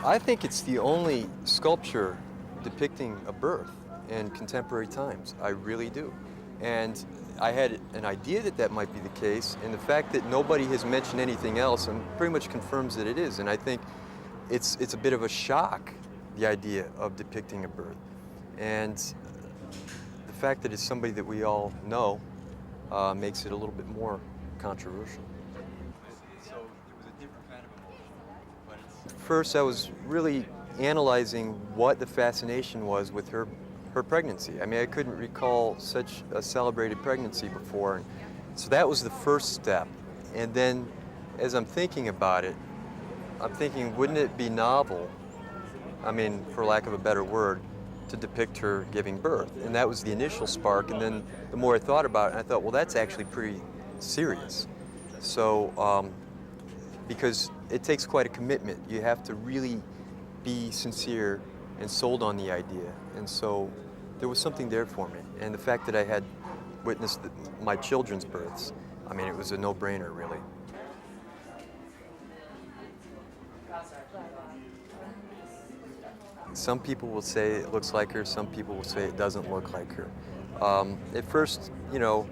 I think it's the only sculpture depicting a birth in contemporary times. I really do. And I had an idea that that might be the case, and the fact that nobody has mentioned anything else pretty much confirms that it is. And I think it's a bit of a shock, the idea of depicting a birth. And the fact that it's somebody that we all know makes it a little bit more controversial. So there was a different kind of emotion. First, I was really analyzing what the fascination was with her pregnancy. I mean, I couldn't recall such a celebrated pregnancy before. And so that was the first step. And then as I'm thinking about it, I'm thinking, wouldn't it be novel, I mean, for lack of a better word, to depict her giving birth? And that was the initial spark. And then the more I thought about it, I thought, well, that's actually pretty serious. So, because it takes quite a commitment. You have to really be sincere and sold on the idea. And so there was something there for me. And the fact that I had witnessed my children's births, I mean, it was a no-brainer, really. Some people will say it looks like her, some people will say it doesn't look like her. At first, you know,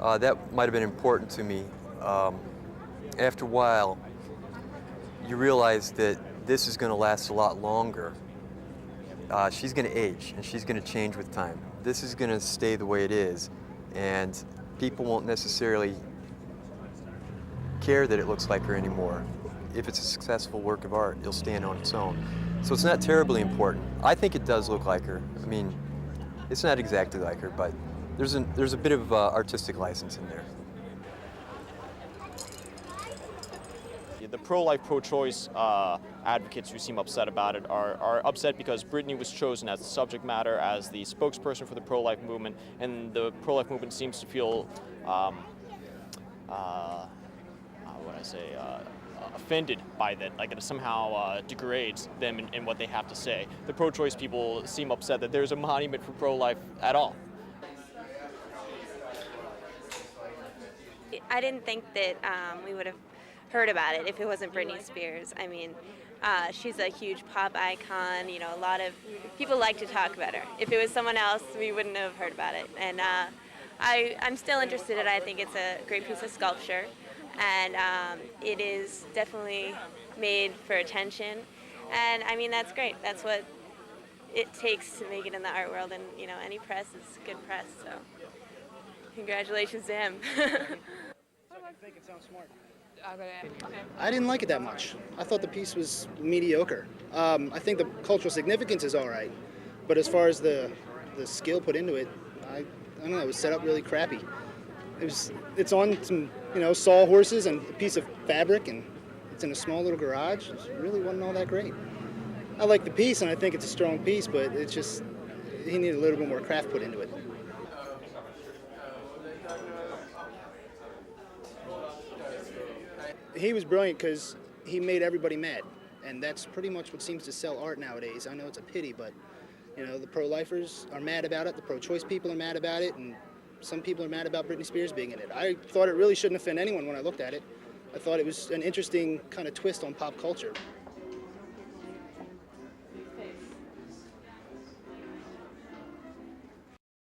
that might have been important to me. After a while, you realize that this is going to last a lot longer. She's going to age, and she's going to change with time. This is going to stay the way it is, and people won't necessarily care that it looks like her anymore. If it's a successful work of art, it'll stand on its own. So it's not terribly important. I think it does look like her. I mean, it's not exactly like her, but there's a bit of artistic license in there. The pro-life, pro-choice advocates who seem upset about it are upset because Britney was chosen as the subject matter, as the spokesperson for the pro-life movement, and the pro-life movement seems to feel, offended by that, like it somehow degrades them in what they have to say. The pro-choice people seem upset that there's a monument for pro-life at all. I didn't think that we would have heard about it if it wasn't Britney Spears. I mean, she's a huge pop icon. You know, a lot of people like to talk about her. If it was someone else, we wouldn't have heard about it. And I'm still interested in it. I think it's a great piece of sculpture, and it is definitely made for attention. And I mean, that's great. That's what it takes to make it in the art world. And you know, any press is good press. So, congratulations to him. I think it sounds smart. Okay. I didn't like it that much. I thought the piece was mediocre. I think the cultural significance is all right, but as far as the skill put into it, I don't know. It was set up really crappy. It's on some sawhorses and a piece of fabric, and it's in a small little garage. It really wasn't all that great. I like the piece, and I think it's a strong piece, but it's just he needed a little bit more craft put into it. He was brilliant because he made everybody mad, and that's pretty much what seems to sell art nowadays. I know it's a pity, but the pro-lifers are mad about it, the pro-choice people are mad about it, and some people are mad about Britney Spears being in it. I thought it really shouldn't offend anyone when I looked at it. I thought it was an interesting kind of twist on pop culture.